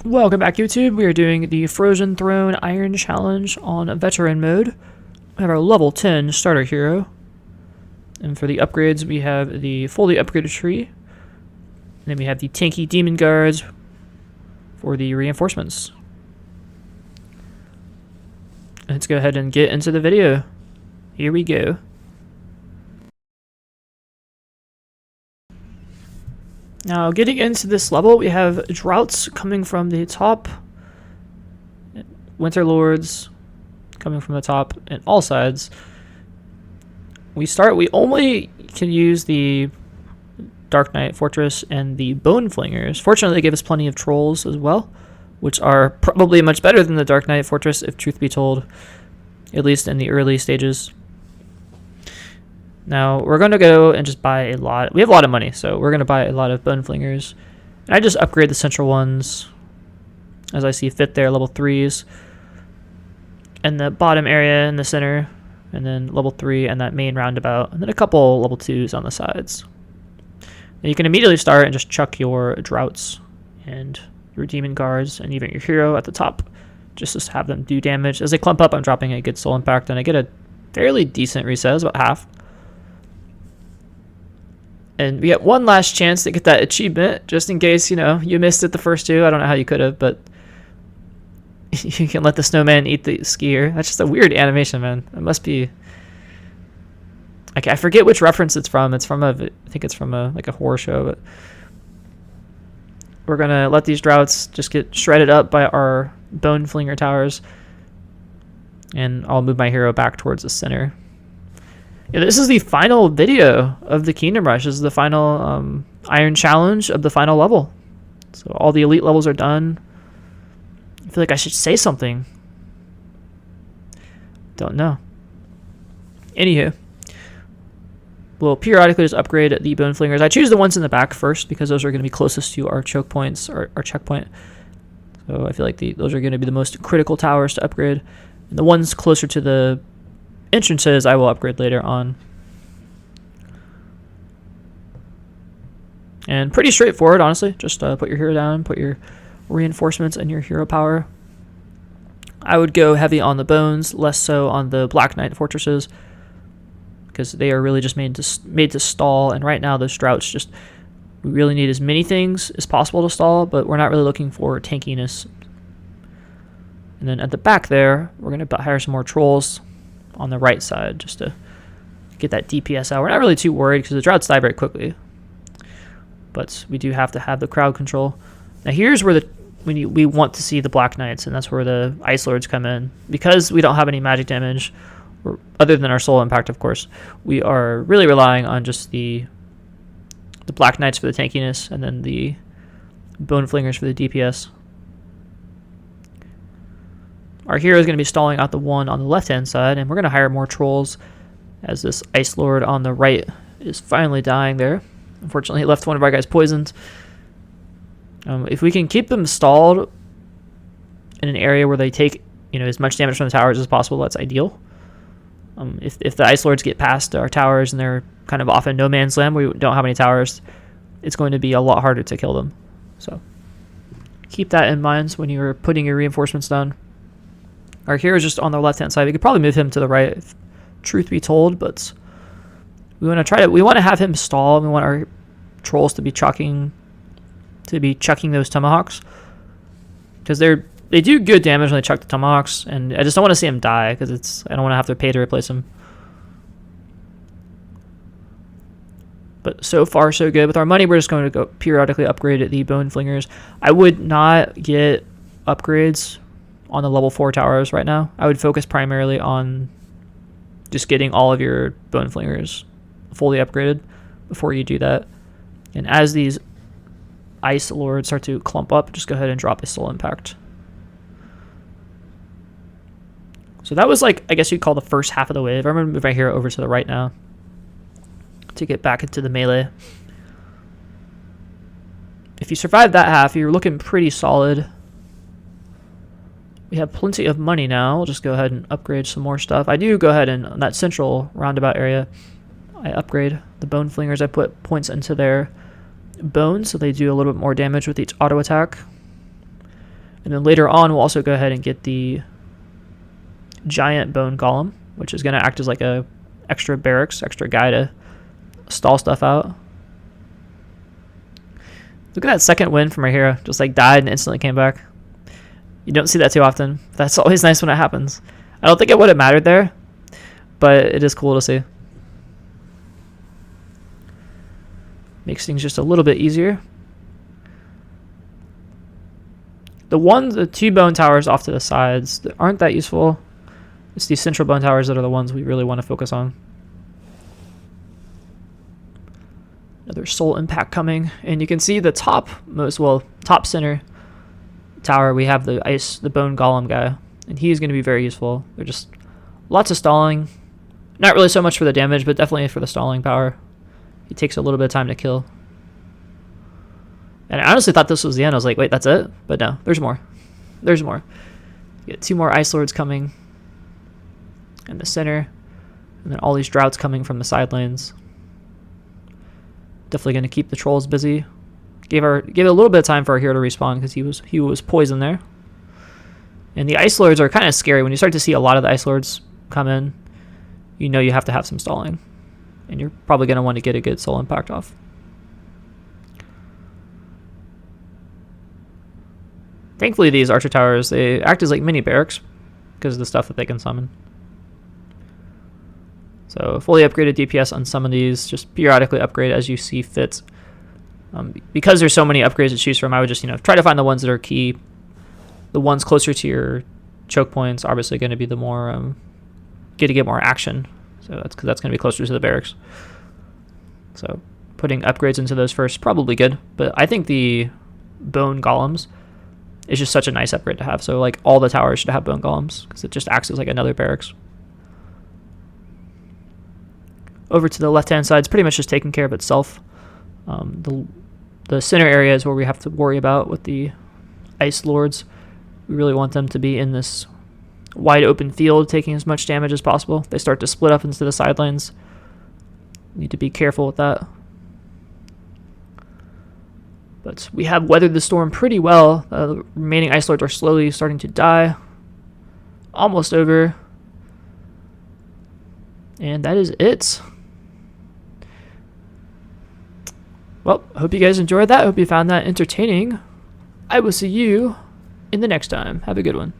Welcome back, YouTube. We are doing the Frozen Throne Iron Challenge on Veteran mode. We have our level 10 starter hero. And for the upgrades, we have the fully upgraded tree. And then we have the tanky demon guards for the reinforcements. Let's go ahead and get into the video. Here we go. Now, getting into this level, we have droughts coming from the top, winter lords coming from the top, and all sides. We only can use the Dark Knight Fortress and the Bone Flingers. Fortunately, they gave us plenty of trolls as well, which are probably much better than the Dark Knight Fortress, if truth be told, at least in the early stages. Now, we're going to go and just buy a lot. We have a lot of money, so we're going to buy a lot of Bone Flingers. And I just upgrade the central ones as I see fit there, level 3s. And the bottom area in the center, and then level 3 and that main roundabout, and then a couple level 2s on the sides. Now you can immediately start and just chuck your droughts and your demon guards and even your hero at the top, just to have them do damage. As they clump up, I'm dropping a good soul impact, and I get a fairly decent reset, about half. And we get one last chance to get that achievement, just in case, you missed it the first two. I don't know how you could have, but you can let the snowman eat the skier. That's just a weird animation, man. It must be... I forget which reference it's from. I think it's from a horror show, but... We're going to let these droughts just get shredded up by our Bone Flinger towers. And I'll move my hero back towards the center. Yeah, this is the final video of the Kingdom Rush. This is the final Iron Challenge of the final level. So all the elite levels are done. I feel like I should say something. Don't know. Anywho, we'll periodically just upgrade the Bone Flingers. I choose the ones in the back first because those are going to be closest to our choke points, or our checkpoint. So I feel like those are going to be the most critical towers to upgrade. And the ones closer to the entrances I will upgrade later on. And pretty straightforward, honestly. Just put your hero down, put your reinforcements and your hero power. I would go heavy on the bones, less so on the Black Knight fortresses, because they are really just made to stall. And right now, those droughts we really need as many things as possible to stall, but we're not really looking for tankiness. And then at the back there, we're going to hire some more trolls on the right side just to get that DPS out. We're not really too worried because the droughts die very quickly, but we do have to have the crowd control. Now here's where we want to see the Black Knights, and that's where the Ice Lords come in. Because we don't have any magic damage, other than our soul impact, of course, we are really relying on just the Black Knights for the tankiness, and then the Bone Flingers for the DPS. Our hero is going to be stalling out the one on the left-hand side, and we're going to hire more trolls as this Ice Lord on the right is finally dying there. Unfortunately, he left one of our guys poisoned. If we can keep them stalled in an area where they take as much damage from the towers as possible, that's ideal. If the Ice Lords get past our towers and they're kind of off in no man's land, we don't have any towers, it's going to be a lot harder to kill them. So keep that in mind when you're putting your reinforcements down. Our hero is just on the left-hand side. We could probably move him to the right, if truth be told, but we want to have him stall. We want our trolls to be chucking those tomahawks, because they do good damage when they chuck the tomahawks, and I just don't want to see him die because I don't want to have to pay to replace him. But so far so good. With our money, we're just going to go periodically upgrade the Bone Flingers. I would not get upgrades on the level 4 towers right now. I would focus primarily on just getting all of your Bone Flingers fully upgraded before you do that. And as these Ice Lords start to clump up, just go ahead and drop a soul impact. So that was I guess you'd call the first half of the wave. I'm going to move my hero over to the right now to get back into the melee. If you survive that half, you're looking pretty solid. We have plenty of money now. We'll just go ahead and upgrade some more stuff. I do go ahead and on that central roundabout area, I upgrade the Bone Flingers. I put points into their bones so they do a little bit more damage with each auto attack. And then later on, we'll also go ahead and get the giant bone golem, which is going to act as like a extra barracks, extra guy to stall stuff out. Look at that second win from our hero. Just like died and instantly came back. You don't see that too often. That's always nice when it happens. I don't think it would have mattered there, but it is cool to see. Makes things just a little bit easier. The two bone towers off to the sides that aren't that useful. It's these central bone towers that are the ones we really want to focus on. Another soul impact coming, and you can see the top center tower. We have the bone golem guy, and he's going to be very useful. They're just lots of stalling, not really so much for the damage, but definitely for the stalling power. He takes a little bit of time to kill. And I honestly thought this was the end. I was like, wait, that's it? But no, there's more. There's more. You get 2 more Ice Lords coming in the center, and then all these droughts coming from the side lanes. Definitely going to keep the trolls busy. Gave it a little bit of time for our hero to respawn because he was poisoned there. And the Ice Lords are kind of scary. When you start to see a lot of the Ice Lords come in, you know you have to have some stalling. And you're probably going to want to get a good soul impact off. Thankfully, these Archer Towers, they act as like mini barracks because of the stuff that they can summon. So fully upgraded DPS on some of these, just periodically upgrade as you see fit. Because there's so many upgrades to choose from, I would just try to find the ones that are key. The ones closer to your choke points are obviously going to be the more get more action. So that's because that's going to be closer to the barracks. So putting upgrades into those first is probably good, but I think the bone golems is just such a nice upgrade to have. So like all the towers should have bone golems because it just acts as like another barracks. Over to the left-hand side, it's pretty much just taking care of itself. The center area is where we have to worry about with the Ice Lords. We really want them to be in this wide open field, taking as much damage as possible. If they start to split up into the side lanes, need to be careful with that. But we have weathered the storm pretty well. The remaining Ice Lords are slowly starting to die. Almost over. And that is it. Well, hope you guys enjoyed that. Hope you found that entertaining. I will see you in the next time. Have a good one.